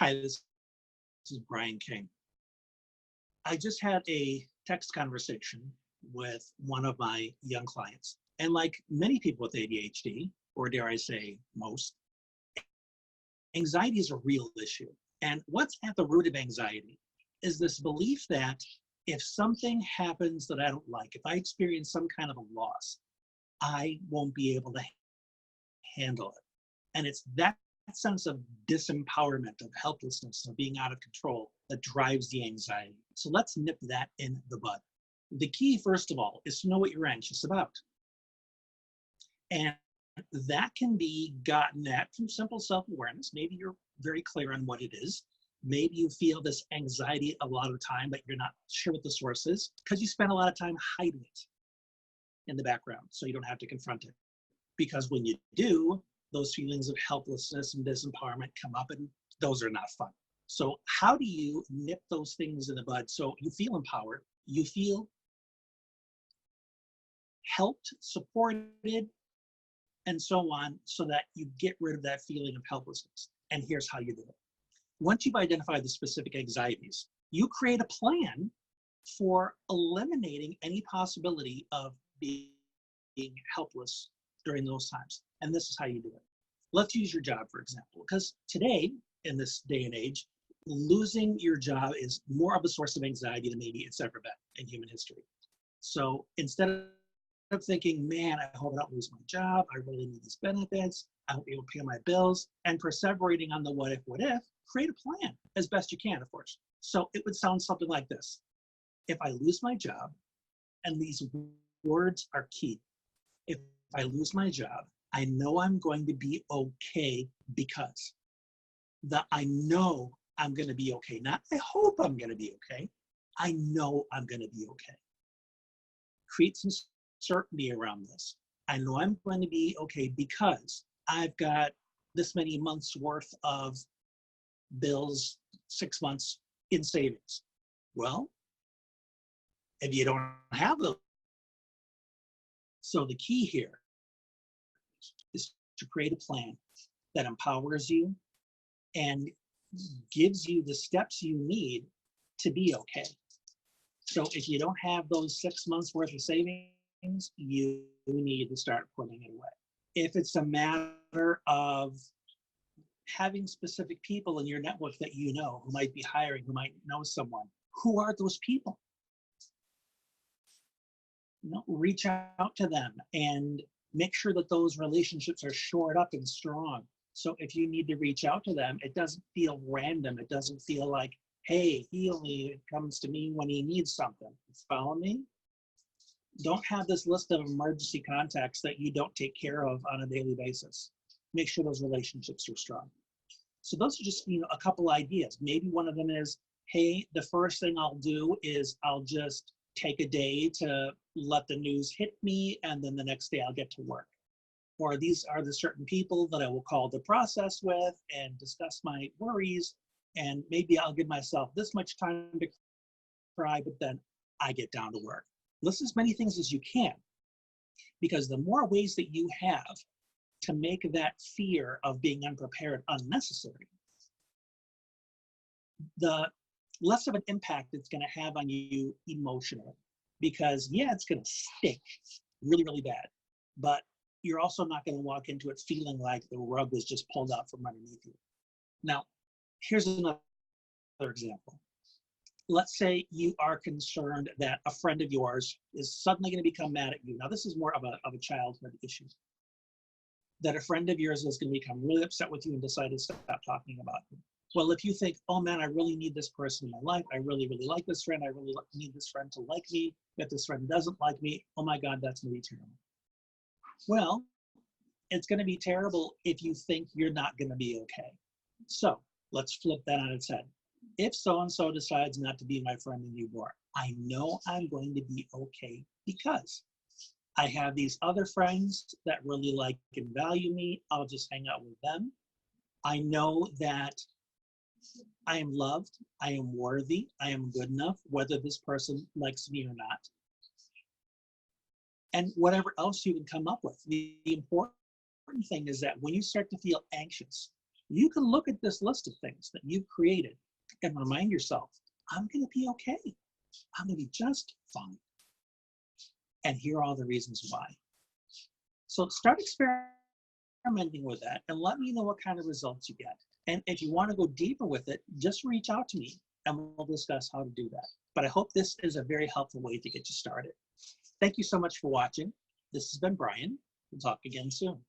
Hi, this is Brian King. I just had a text conversation with one of my young clients. And like many people with ADHD, or dare I say most, anxiety is a real issue. And what's at the root of anxiety is this belief that if something happens that I don't like, if I experience some kind of a loss, I won't be able to handle it. And it's that sense of disempowerment, of helplessness, of being out of control that drives the anxiety. So let's nip that in the bud. The key, first of all, is to know what you're anxious about. And that can be gotten at through simple self-awareness. Maybe you're very clear on what it is. Maybe you feel this anxiety a lot of the time, but you're not sure what the source is because you spend a lot of time hiding it in the background so you don't have to confront it. Because when you do, those feelings of helplessness and disempowerment come up, and those are not fun. So how do you nip those things in the bud so you feel empowered, you feel helped, supported, and so on, so that you get rid of that feeling of helplessness? And here's how you do it. Once you've identified the specific anxieties, you create a plan for eliminating any possibility of being helpless during those times. And this is how you do it. Let's use your job, for example, because today, in this day and age, losing your job is more of a source of anxiety than maybe it's ever been in human history. So instead of thinking, man, I hope I don't lose my job, I really need these benefits, I won't be able to pay my bills, and perseverating on the what if, create a plan as best you can, of course. So it would sound something like this. If I lose my job, and these words are key, if I lose my job, I know I'm going to be okay because I know I'm going to be okay. Not I hope I'm going to be okay. I know I'm going to be okay. Create some certainty around this. I know I'm going to be okay because I've got this many months worth of bills, 6 months in savings. Well, if you don't have those, so the key here is to create a plan that empowers you and gives you the steps you need to be okay. So if you don't have those 6 months worth of savings, you need to start putting it away. If it's a matter of having specific people in your network that you know who might be hiring, who might know someone, who are those people? Reach out to them and make sure that those relationships are shored up and strong. So if you need to reach out to them, it doesn't feel random. It doesn't feel like, hey, he only comes to me when he needs something. Follow me? Don't have this list of emergency contacts that you don't take care of on a daily basis. Make sure those relationships are strong. So those are just a couple ideas. Maybe one of them is, hey, the first thing I'll do is I'll just take a day to let the news hit me, and then the next day I'll get to work. Or these are the certain people that I will call to process with and discuss my worries, and maybe I'll give myself this much time to cry, but then I get down to work. List as many things as you can, because the more ways that you have to make that fear of being unprepared unnecessary, the less of an impact it's going to have on you emotionally. Because yeah, it's going to stink really, really bad, but you're also not going to walk into it feeling like the rug was just pulled out from underneath you. Now, here's another example. Let's say you are concerned that a friend of yours is suddenly going to become mad at you. Now, this is more of a childhood issue. That a friend of yours is going to become really upset with you and decide to stop talking about you. Well, if you think, oh man, I really need this person in my life, I really, really like this friend, I really need this friend to like me, if this friend doesn't like me, oh my God, that's going to be terrible. Well, it's going to be terrible if you think you're not going to be okay. So let's flip that on its head. If so-and-so decides not to be my friend anymore, I know I'm going to be okay because I have these other friends that really like and value me. I'll just hang out with them. I know that I am loved, I am worthy, I am good enough, whether this person likes me or not. And whatever else you can come up with. The important thing is that when you start to feel anxious, You can look at this list of things that you've created and remind yourself, I'm going to be okay. I'm going to be just fine. And here are all the reasons why. So start experimenting with that and let me know what kind of results you get. And if you want to go deeper with it, just reach out to me and we'll discuss how to do that. But I hope this is a very helpful way to get you started. Thank you so much for watching. This has been Brian. We'll talk again soon.